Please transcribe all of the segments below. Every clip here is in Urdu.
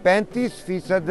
35%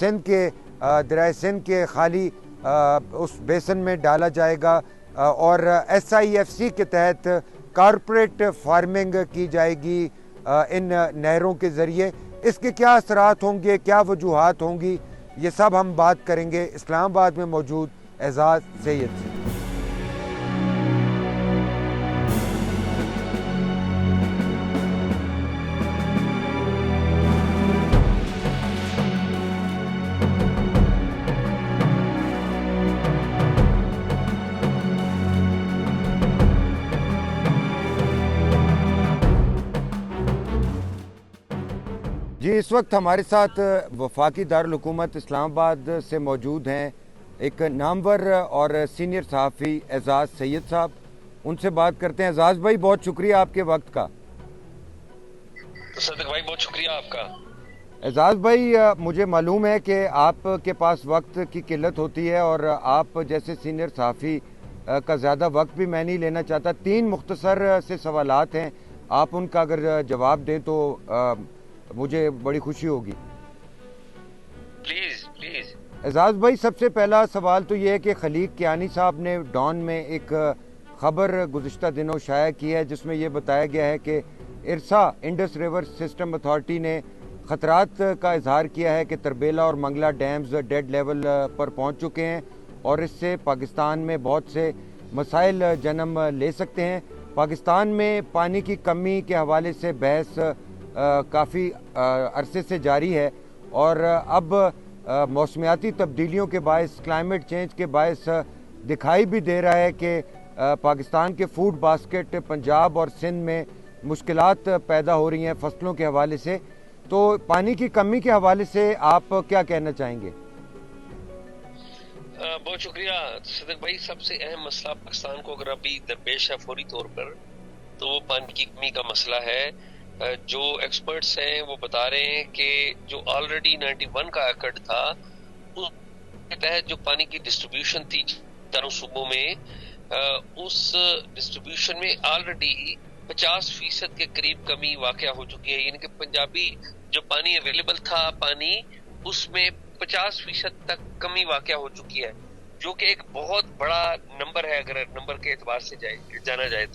سندھ کے دریائے سندھ کے خالی اس بیسن میں ڈالا جائے گا اور SIFC کے تحت کارپوریٹ فارمنگ کی جائے گی ان نہروں کے ذریعے. اس کے کیا اثرات ہوں گے, کیا وجوہات ہوں گی, یہ سب ہم بات کریں گے اسلام آباد میں موجود اعزاز سید سے. جی, اس وقت ہمارے ساتھ وفاقی دارالحکومت اسلام آباد سے موجود ہیں ایک نامور اور سینئر صحافی اعزاز سید صاحب. ان سے بات کرتے ہیں. اعزاز بھائی, بہت شکریہ آپ کے وقت کا. صدق بھائی, بہت شکریہ آپ کا. اعزاز بھائی, مجھے معلوم ہے کہ آپ کے پاس وقت کی قلت ہوتی ہے اور آپ جیسے سینئر صحافی کا زیادہ وقت بھی میں نہیں لینا چاہتا. 3 مختصر سے سوالات ہیں, آپ ان کا اگر جواب دیں تو مجھے بڑی خوشی ہوگی. Please please. اعزاز بھائی, سب سے پہلا سوال تو یہ ہے کہ خلیق کیانی صاحب نے ڈان میں ایک خبر گزشتہ دنوں شائع کی ہے جس میں یہ بتایا گیا ہے کہ IRSA Indus river system authority نے خطرات کا اظہار کیا ہے کہ تربیلا اور منگلا ڈیمز ڈیڈ لیول پر پہنچ چکے ہیں اور اس سے پاکستان میں بہت سے مسائل جنم لے سکتے ہیں. پاکستان میں پانی کی کمی کے حوالے سے بحث کافی عرصے سے جاری ہے اور اب موسمیاتی تبدیلیوں کے باعث, کلائمیٹ چینج کے باعث دکھائی بھی دے رہا ہے کہ پاکستان کے فوڈ باسکٹ پنجاب اور سندھ میں مشکلات پیدا ہو رہی ہیں فصلوں کے حوالے سے. تو پانی کی کمی کے حوالے سے آپ کیا کہنا چاہیں گے؟ بہت شکریہ صدق بھائی. سب سے اہم مسئلہ پاکستان کو اگر ابھی درپیش ہے فوری طور پر تو وہ پانی کی کمی کا مسئلہ ہے. جو ایکسپرٹس ہیں وہ بتا رہے ہیں کہ جو آلریڈی 91 کا ایکٹ تھا اس کے تحت جو پانی کی ڈسٹریبیوشن تھی چاروں صوبوں میں, اس ڈسٹریبیوشن میں آلریڈی 50% کے قریب کمی واقع ہو چکی ہے. یعنی کہ پنجابی جو پانی اویلیبل تھا پانی اس میں 50% تک کمی واقع ہو چکی ہے, جو کہ ایک بہت بڑا نمبر ہے اگر نمبر کے اعتبار سے جانا جائے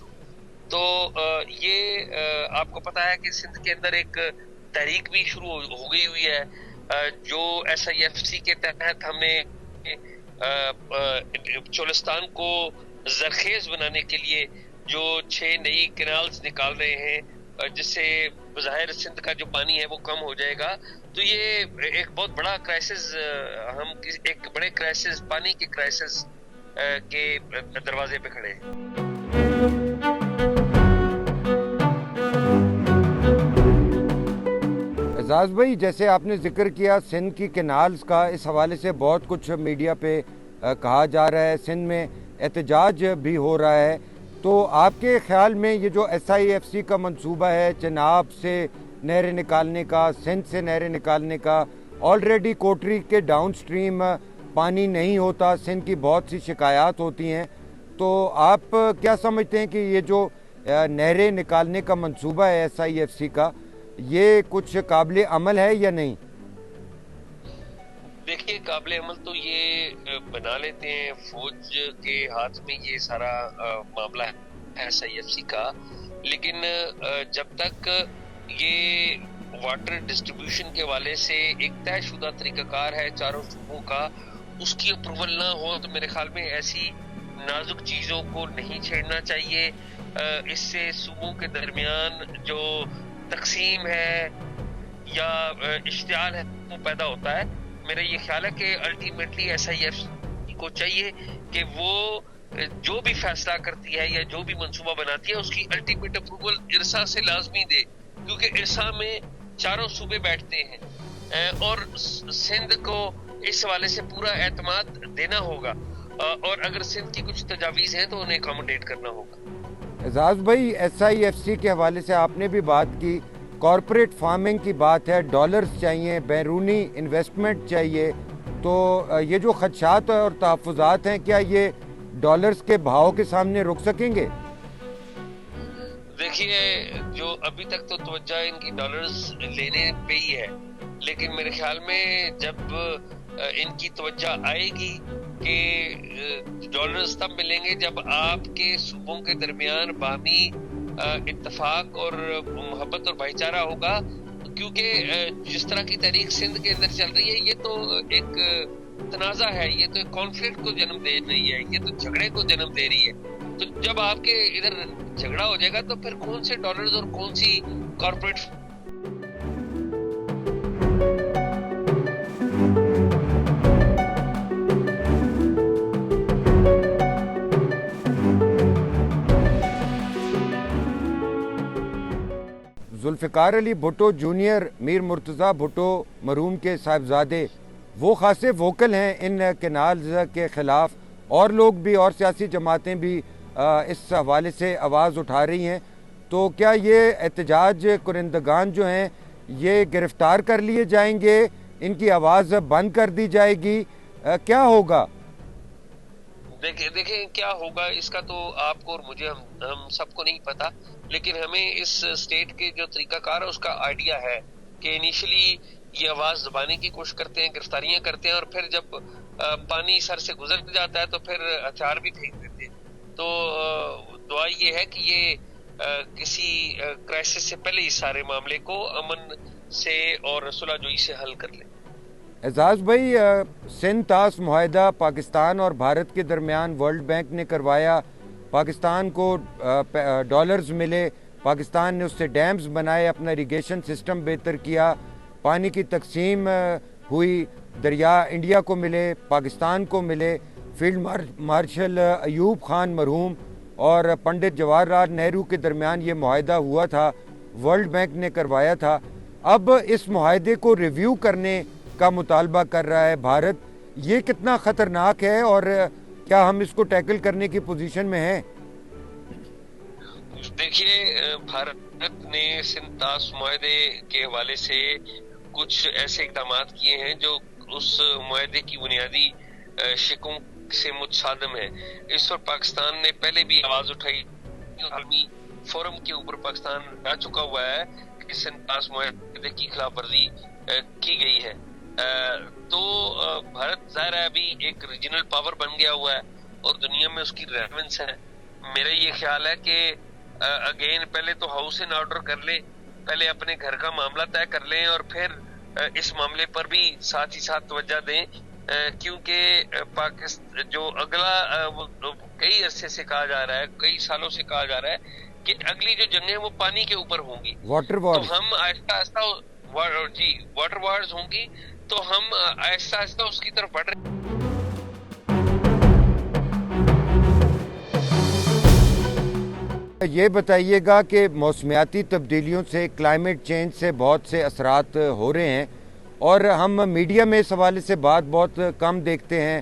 تو یہ آپ کو پتا ہے کہ سندھ کے اندر ایک تحریک بھی شروع ہو گئی ہوئی ہے جو SIFC کے تحت ہم نے چولستان کو زرخیز بنانے کے لیے جو 6 نئی کینالز نکال رہے ہیں جس سے بظاہر سندھ کا جو پانی ہے وہ کم ہو جائے گا. تو یہ ایک بہت بڑا کرائسس, ہم ایک بڑے کرائسس, پانی کے کرائسس کے دروازے پہ کھڑے ہیں. اعزاز بھائی, جیسے آپ نے ذکر کیا سندھ کی کینالز کا, اس حوالے سے بہت کچھ میڈیا پہ کہا جا رہا ہے, سندھ میں احتجاج بھی ہو رہا ہے. تو آپ کے خیال میں یہ جو SIFC کا منصوبہ ہے چناب سے نہریں نکالنے کا, سندھ سے نہریں نکالنے کا, آلریڈی کوٹری کے ڈاؤن سٹریم پانی نہیں ہوتا, سندھ کی بہت سی شکایات ہوتی ہیں, تو آپ کیا سمجھتے ہیں کہ یہ جو نہریں نکالنے کا منصوبہ ہے SIFC کا, یہ کچھ قابل عمل ہے یا نہیں؟ دیکھیے, قابل عمل تو یہ بنا لیتے ہیں, فوج کے ہاتھ میں یہ سارا معاملہ ہے SIFC کا, لیکن جب تک یہ واٹر ڈسٹریبیوشن کے والے سے ایک طے شدہ طریقہ کار ہے چاروں صوبوں کا, اس کی اپروول نہ ہو تو میرے خیال میں ایسی نازک چیزوں کو نہیں چھیڑنا چاہیے. اس سے صوبوں کے درمیان جو تقسیم ہے یا اشتعال ہے وہ پیدا ہوتا ہے. میرا یہ خیال ہے کہ الٹیمیٹلی SIFC کو چاہیے کہ وہ جو بھی فیصلہ کرتی ہے یا جو بھی منصوبہ بناتی ہے اس کی الٹیمیٹ اپروول ارسا سے لازمی دے, کیونکہ ارسا میں چاروں صوبے بیٹھتے ہیں اور سندھ کو اس حوالے سے پورا اعتماد دینا ہوگا, اور اگر سندھ کی کچھ تجاویز ہیں تو انہیں اکاموڈیٹ کرنا ہوگا. اعزاز بھائی, SIFC کے حوالے سے آپ نے بھی بات کی, کارپوریٹ فارمنگ کی بات ہے, ڈالرز چاہیے, بیرونی انویسٹمنٹ چاہیے, تو یہ جو خدشات اور تحفظات ہیں کیا یہ ڈالرز کے بھاؤ کے سامنے رک سکیں گے؟ دیکھیے, جو ابھی تک تو توجہ ان کی ڈالرز لینے پہ ہی ہے, لیکن میرے خیال میں جب ان کی توجہ آئے گی کہ ڈالرز تب ملیں گے جب آپ کے صوبوں کے درمیان باہمی اتفاق اور محبت اور بھائی چارہ ہوگا، کیونکہ جس طرح کی تحریک سندھ کے اندر چل رہی ہے یہ تو ایک تنازع ہے، یہ تو ایک کانفلکٹ کو جنم دے رہی ہے، یہ تو جھگڑے کو جنم دے رہی ہے۔ تو جب آپ کے ادھر جھگڑا ہو جائے گا تو پھر کون سے ڈالرز اور کون سی کارپوریٹ ذوالفقار علی بھٹو جونیئر میر مرتضیٰ بھٹو مرحوم کے صاحبزادے وہ خاصے ووکل ہیں ان کینالز کے خلاف، اور لوگ بھی اور سیاسی جماعتیں بھی اس حوالے سے آواز اٹھا رہی ہیں۔ تو کیا یہ احتجاج کنندگان جو ہیں یہ گرفتار کر لیے جائیں گے، ان کی آواز بند کر دی جائے گی، کیا ہوگا؟ دیکھیں کیا ہوگا اس کا تو آپ کو اور مجھے ہم سب کو نہیں پتا، لیکن ہمیں اس اسٹیٹ کے جو طریقہ کار ہے اس کا آئیڈیا ہے کہ انیشلی یہ آواز دبانے کی کوشش کرتے ہیں، گرفتاریاں کرتے ہیں، اور پھر جب پانی سر سے گزر جاتا ہے تو پھر ہتھیار بھی پھینک دیتے ہیں۔ تو دعا یہ ہے کہ یہ کسی کرائسس سے پہلے اس سارے معاملے کو امن سے اور صلح جوئی سے حل کر لیں۔ اعزاز بھائی، سندھ طاس معاہدہ پاکستان اور بھارت کے درمیان ورلڈ بینک نے کروایا، پاکستان کو ڈالرز ملے، پاکستان نے اس سے ڈیمز بنائے، اپنا اریگیشن سسٹم بہتر کیا، پانی کی تقسیم ہوئی، دریا انڈیا کو ملے، پاکستان کو ملے، فیلڈ مارشل ایوب خان مرحوم اور پنڈت جواہر لال نہرو کے درمیان یہ معاہدہ ہوا تھا، ورلڈ بینک نے کروایا تھا۔ اب اس معاہدے کو ریویو کرنے کا مطالبہ کر رہا ہے بھارت، یہ کتنا خطرناک ہے اور کیا ہم اس کو ٹیکل کرنے کی پوزیشن میں ہیں؟ دیکھیے، بھارت نے سندھ طاس معاہدے کے حوالے سے کچھ ایسے اقدامات کیے ہیں جو اس معاہدے کی بنیادی شقوں سے متصادم ہے۔ اس وقت پاکستان نے پہلے بھی آواز اٹھائی، عالمی فورم کے اوپر پاکستان آ چکا ہوا ہے کہ سندھ طاس معاہدے کی خلاف ورزی کی گئی ہے۔ تو بھارت ظاہر ہے ابھی ایک ریجنل پاور بن گیا ہوا ہے اور دنیا میں اس کی ریلیونس ہے۔ میرا یہ خیال ہے کہ اگین پہلے تو ہاؤس ان آرڈر کر لیں، پہلے اپنے گھر کا معاملہ طے کر لیں اور پھر اس معاملے پر بھی ساتھ ہی ساتھ توجہ دیں، کیونکہ پاکستان جو اگلا کئی عرصے سے کہا جا رہا ہے، کئی سالوں سے کہا جا رہا ہے کہ اگلی جو جنگیں وہ پانی کے اوپر ہوں گی، واٹر تو وارز، ہم آہستہ آہستہ واٹر وارز ہوں گی، تو ہم آہستہ آہستہ اس کی طرف بڑھ رہے ہیں۔ یہ بتائیے گا کہ موسمیاتی تبدیلیوں سے، کلائمیٹ چینج سے بہت سے اثرات ہو رہے ہیں اور ہم میڈیا میں اس حوالے سے بات بہت کم دیکھتے ہیں،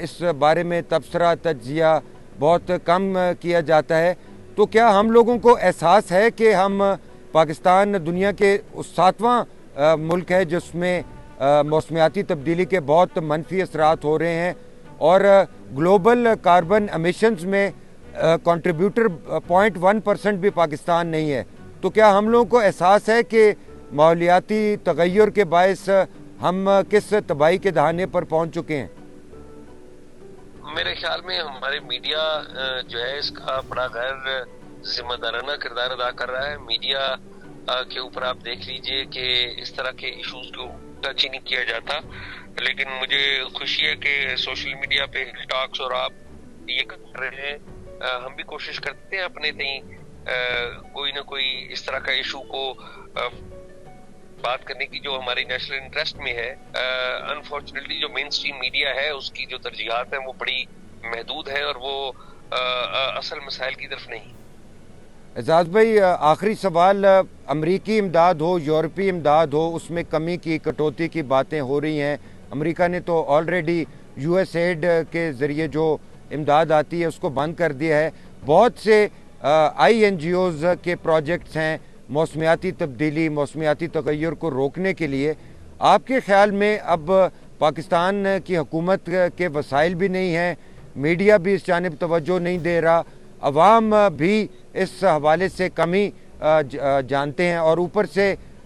اس بارے میں تبصرہ تجزیہ بہت کم کیا جاتا ہے۔ تو کیا ہم لوگوں کو احساس ہے کہ ہم پاکستان دنیا کے 7واں ملک ہے جس میں موسمیاتی تبدیلی کے بہت منفی اثرات ہو رہے ہیں اور گلوبل کاربن امیشنز میں کنٹریبیوٹر 0.1% بھی پاکستان نہیں ہے؟ تو کیا ہم لوگوں کو احساس ہے کہ ماحولیاتی تغیر کے باعث ہم کس تباہی کے دہانے پر پہنچ چکے ہیں؟ میرے خیال میں ہمارے میڈیا جو ہے اس کا بڑا غیر ذمہ دارانہ کردار ادا کر رہا ہے۔ میڈیا کے اوپر آپ دیکھ لیجئے کہ اس طرح کے ایشوز کو ٹچ ہی نہیں کیا جاتا، لیکن مجھے خوشی ہے کہ سوشل میڈیا پہ ٹاکس اور آپ یہ کر رہے ہیں۔ ہم بھی کوشش کرتے ہیں اپنے تئیں کوئی نہ کوئی اس طرح کا ایشو کو بات کرنے کی جو ہماری نیشنل انٹرسٹ میں ہے۔ انفارچونیٹلی جو مین سٹریم میڈیا ہے اس کی جو ترجیحات ہیں وہ بڑی محدود ہیں اور وہ اصل مسائل کی طرف نہیں۔ اعزاز بھائی، آخری سوال، امریکی امداد ہو، یورپی امداد ہو، اس میں کمی کی، کٹوتی کی باتیں ہو رہی ہیں۔ امریکہ نے تو آلریڈی یو ایس ایڈ کے ذریعے جو امداد آتی ہے اس کو بند کر دیا ہے۔ بہت سے آئی این جی اوز کے پروجیکٹس ہیں موسمیاتی تبدیلی، موسمیاتی تغیر کو روکنے کے لیے۔ آپ کے خیال میں اب پاکستان کی حکومت کے وسائل بھی نہیں ہیں، میڈیا بھی اس جانب توجہ نہیں دے رہا، عوام بھی اس حوالے سے کمی جانتے ہیں، اور اوپر سے